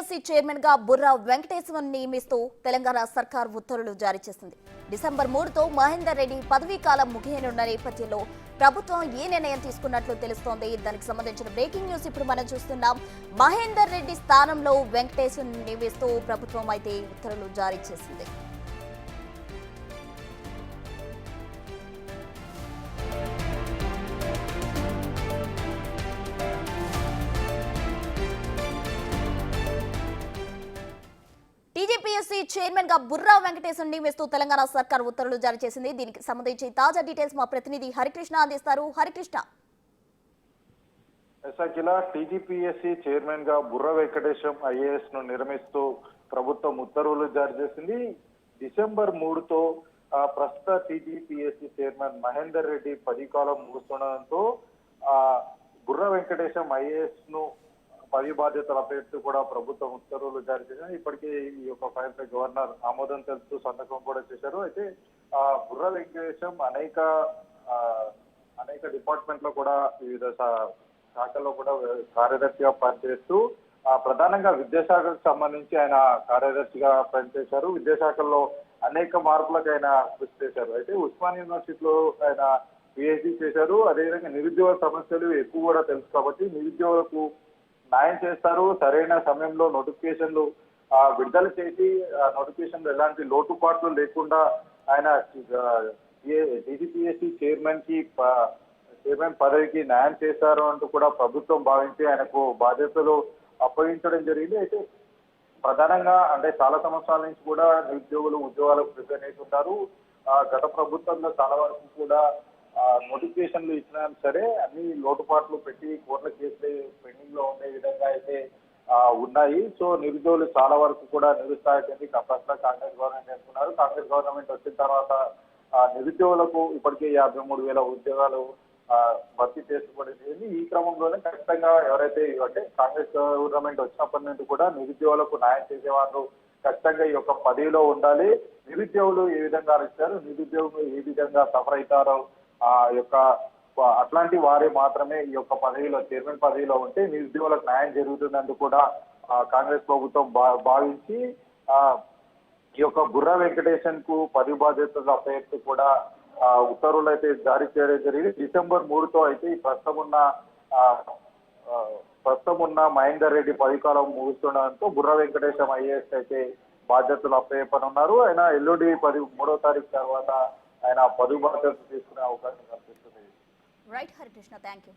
TGPSC chairman గా బుర్రా వెంకటేశ్వరన్ నియమిస్తూ తెలంగాణ సర్కార్ ఉత్తర్వులు జారీ చేసింది. డిసెంబర్ 3తో మహేందర్ రెడ్డి పదవీ కాలం ముగియనున్న నేపథ్యంలో ప్రభుత్వం ఏ నిర్ణయం తీసుకున్నట్లు తెలుస్తోంది. దానికి సంబంధించిన బ్రేకింగ్ న్యూస్ ఇప్పుడు మనం చూస్తున్నాం. మహేందర్ రెడ్డి స్థానంలో వెంకటేశ్వరన్ నియమిస్తూ ప్రభుత్వం అయితే ఉత్తర్వులు జారీ చేసింది. టీజీపీఎస్సీ చైర్మన్ గా బుర్రా వెంకటేశ్వరన్ నియమిస్తూ తెలంగాణ సర్కార్ ఉత్తర్వులు జారీ చేసింది. దీనికి సంబంధించి తాజా డీటెయిల్స్ మా ప్రతినిధి హరికృష్ణ అందిస్తారు. హరికృష్ణ, టీజీపీఎస్సీ చైర్మన్ గా బుర్రా వెంకటేశం ఐఏఎస్ ను నిర్మిస్తూ ప్రభుత్వం ఉత్తర్వులు జారీ చేసింది. డిసెంబర్ 3తో ప్రస్తుత టీజీపీఎస్సీ చైర్మన్ మహేందర్ రెడ్డి పదవీ కాలం ముగుస్తుండడంతో బుర్రా వెంకటేశం ఐఏఎస్ ను పదవి బాధ్యతల పేరుతో కూడా ప్రభుత్వం ఉత్తర్వులు జారీ చేసింది. ఇప్పటికే ఈ యొక్క ఫైల్ పై గవర్నర్ ఆమోదం తెలుపుతూ సంతకం కూడా చేశారు. అయితే బుర్రా వెంకటేశం అనేక డిపార్ట్మెంట్ లో కూడా వివిధ శాఖల్లో కూడా కార్యదర్శిగా పనిచేస్తూ ప్రధానంగా విద్యాశాఖకు సంబంధించి ఆయన కార్యదర్శిగా పనిచేశారు. విద్యాశాఖల్లో అనేక మార్పులకు ఆయన కృషి చేశారు. అయితే ఉస్మానియా యూనివర్సిటీలో ఆయన పిహెచ్డి చేశారు. అదేవిధంగా నిరుద్యోగ సమస్యలు ఎక్కువ కూడా తెలుసు కాబట్టి నిరుద్యోగులకు న్యాయం చేస్తారు. సరైన సమయంలో నోటిఫికేషన్లు విడుదల చేసి నోటిఫికేషన్లు ఎలాంటి లోటుపాట్లు లేకుండా ఆయన టీజీపీఎస్సీ చైర్మన్ పదవికి న్యాయం చేశారు అంటూ కూడా ప్రభుత్వం భావించి ఆయనకు బాధ్యతలు అప్పగించడం జరిగింది. అయితే ప్రధానంగా అంటే చాలా సంవత్సరాల నుంచి కూడా నిరుద్యోగులు ఉద్యోగాలకు ప్రిపేర్ అవుతుంటారు. గత ప్రభుత్వంలో చాలా వరకు కూడా నోటిఫికేషన్లు ఇచ్చినా సరే అన్ని లోటుపాట్లు పెట్టి కోర్టుల కేసులు పెండింగ్ లో ఉండే విధంగా అయితే ఉన్నాయి. సో నిరుద్యోగులు చాలా వరకు కూడా నిరుత్సాహించింది. ప్రస్తుతం కాంగ్రెస్ గవర్నమెంట్ అనుకున్నారు. కాంగ్రెస్ గవర్నమెంట్ వచ్చిన తర్వాత నిరుద్యోగులకు ఇప్పటికే 53,000 ఉద్యోగాలు భర్తీ చేసుకోబడింది. ఈ క్రమంలోనే ఖచ్చితంగా ఎవరైతే అంటే కాంగ్రెస్ గవర్నమెంట్ వచ్చినప్పటి నుండి కూడా నిరుద్యోగులకు న్యాయం చేసేవాళ్ళు ఖచ్చితంగా ఈ యొక్క పదవిలో ఉండాలి. నిరుద్యోగులు ఏ విధంగా ఇచ్చారు, నిరుద్యోగులు ఏ విధంగా సఫర్ అవుతారో అట్లాంటి వారే మాత్రమే ఈ యొక్క పదవిలో చైర్మన్ పదవిలో ఉంటే నిరుద్యోగులకు న్యాయం జరుగుతుందందుకు కూడా కాంగ్రెస్ ప్రభుత్వం భావించి ఈ యొక్క బుర్రా వెంకటేశన్ కు పదవి బాధ్యతలు అప్పచెప్తూ కూడా ఉత్తర్వులు అయితే జారీ చేయడం జరిగింది. డిసెంబర్ 3తో అయితే ఈ ప్రస్తుతం ఉన్న మహేందర్ రెడ్డి పదవి కాలం ముగుస్తుండడంతో బుర్రా వెంకటేశం ఐఏఎస్ అయితే బాధ్యతలు అప్పచెప్పనున్నారు. ఆయన ఎల్లుండి 3వ తారీఖు తర్వాత ఆయన పదవి బాధ్యతలు తీసుకునే అవకాశం కనిపిస్తుంది. Right Harikrishna, thank you.